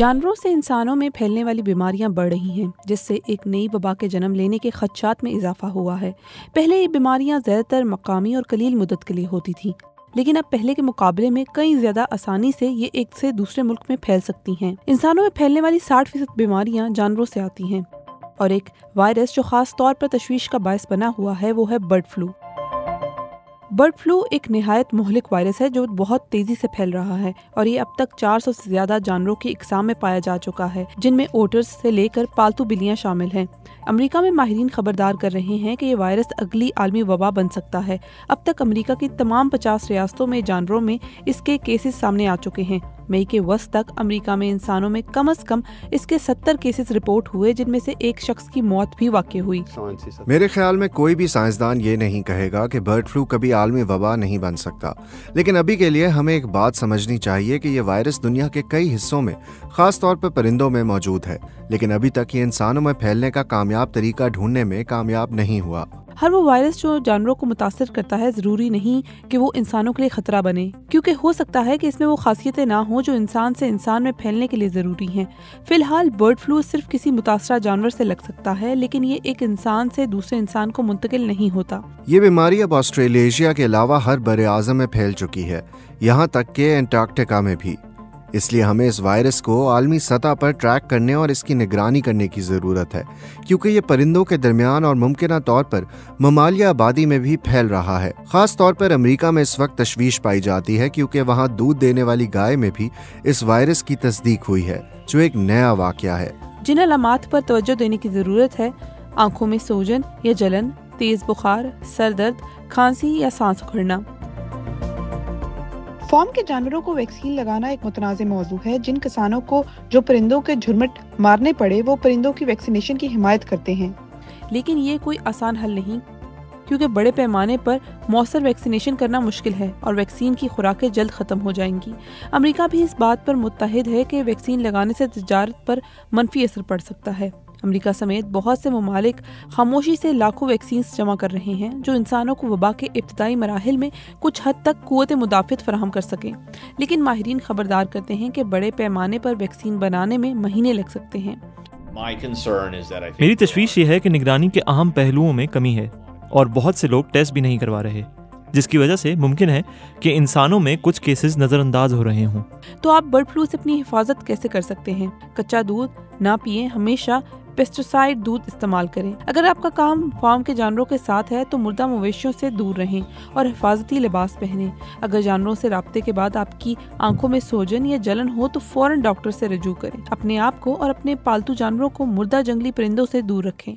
जानवरों से इंसानों में फैलने वाली बीमारियां बढ़ रही हैं, जिससे एक नई वबा के जन्म लेने के खदशात में इजाफा हुआ है। पहले ये बीमारियां ज़्यादातर मकामी और कलील मुद्दत के लिए होती थी, लेकिन अब पहले के मुकाबले में कई ज्यादा आसानी से ये एक से दूसरे मुल्क में फैल सकती हैं। इंसानों में फैलने वाली 60% बीमारियां जानवरों से आती हैं, और एक वायरस जो खास तौर पर तशवीश का बायस बना हुआ है वो है बर्ड फ्लू। बर्ड फ्लू एक निहायत मुहलिक वायरस है जो बहुत तेजी से फैल रहा है, और ये अब तक 400 से ज्यादा जानवरों की इकसाम में पाया जा चुका है, जिनमें ओटर्स से लेकर पालतू बिल्लियां शामिल हैं। अमेरिका में माहिरीन खबरदार कर रहे हैं कि ये वायरस अगली आलमी वबा बन सकता है। अब तक अमेरिका की तमाम 50 रियासतों में जानवरों में इसके केसेस सामने आ चुके हैं। मई के वस्त तक अमेरिका में इंसानों में कम से कम इसके 70 केसेस रिपोर्ट हुए, जिनमें से एक शख्स की मौत भी वाक़ई हुई। मेरे ख्याल में कोई भी साइंसदान ये नहीं कहेगा कि बर्ड फ्लू कभी आलमी वबा नहीं बन सकता, लेकिन अभी के लिए हमें एक बात समझनी चाहिए कि ये वायरस दुनिया के कई हिस्सों में, खास तौर पर परिंदों में मौजूद है, लेकिन अभी तक ये इंसानों में फैलने का कामयाब तरीका ढूंढने में कामयाब नहीं हुआ। हर वो वायरस जो जानवरों को मुतासिर करता है जरूरी नहीं कि वो इंसानों के लिए खतरा बने, क्योंकि हो सकता है कि इसमें वो खासियतें ना हो जो इंसान से इंसान में फैलने के लिए जरूरी हैं। फिलहाल बर्ड फ्लू सिर्फ किसी मुतासरा जानवर से लग सकता है, लेकिन ये एक इंसान से दूसरे इंसान को मुंतकिल नहीं होता। ये बीमारी अब ऑस्ट्रेलेशिया के अलावा हर बड़े आज़म में फैल चुकी है, यहाँ तक के एंटार्क्टिका में भी। इसलिए हमें इस वायरस को आलमी सतह पर ट्रैक करने और इसकी निगरानी करने की ज़रूरत है, क्योंकि ये परिंदों के दरमियान और मुमकिन तौर पर ममालिया आबादी में भी फैल रहा है। खास तौर पर अमेरिका में इस वक्त तशवीश पाई जाती है, क्योंकि वहाँ दूध देने वाली गाय में भी इस वायरस की तस्दीक हुई है, जो एक नया वाक़या है। जिन अलामात पर तवज्जो देने की ज़रूरत है, आंखों में सूजन या जलन, तेज़ बुखार, सर दर्द, खांसी या सांस उखड़ना। फार्म के जानवरों को वैक्सीन लगाना एक मुतनाज़ मौजू है। जिन किसानों को जो परिंदों के झुरमुट मारने पड़े वो परिंदों की वैक्सीनेशन की हिमायत करते हैं, लेकिन ये कोई आसान हल नहीं, क्योंकि बड़े पैमाने पर मौसर वैक्सीनेशन करना मुश्किल है और वैक्सीन की खुराकें जल्द ख़त्म हो जाएंगी। अमेरिका भी इस बात पर मुत्तहिद है कि वैक्सीन लगाने से तिजारत पर मनफी असर पड़ सकता है। अमेरिका समेत बहुत से ममालिक खामोशी से लाखों वैक्सीन जमा कर रहे हैं, जो इंसानों को वबा के इब्तदाई मराहिल में कुछ हद तक कुव्वत मुदाफ़त फराहम कर सकें, लेकिन माहिरीन खबरदार करते हैं कि बड़े पैमाने पर वैक्सीन बनाने में महीने लग सकते हैं। मेरी तशवीश ये है कि निगरानी के अहम पहलुओं में कमी है और बहुत से लोग टेस्ट भी नहीं करवा रहे, जिसकी वजह से मुमकिन है कि इंसानों में कुछ केसेस नज़रअंदाज हो रहे हों। तो आप बर्ड फ्लू से अपनी हिफाजत कैसे कर सकते हैं? कच्चा दूध ना पिएं, हमेशा पेस्टिसाइड दूध इस्तेमाल करें। अगर आपका काम फार्म के जानवरों के साथ है तो मुर्दा मवेशियों से दूर रहें और हिफाजती लिबास पहनें। अगर जानवरों से राब्ते के बाद आपकी आंखों में सूजन या जलन हो तो फौरन डॉक्टर से रजू करें। अपने आप को और अपने पालतू जानवरों को मुर्दा जंगली परिंदों से दूर रखें।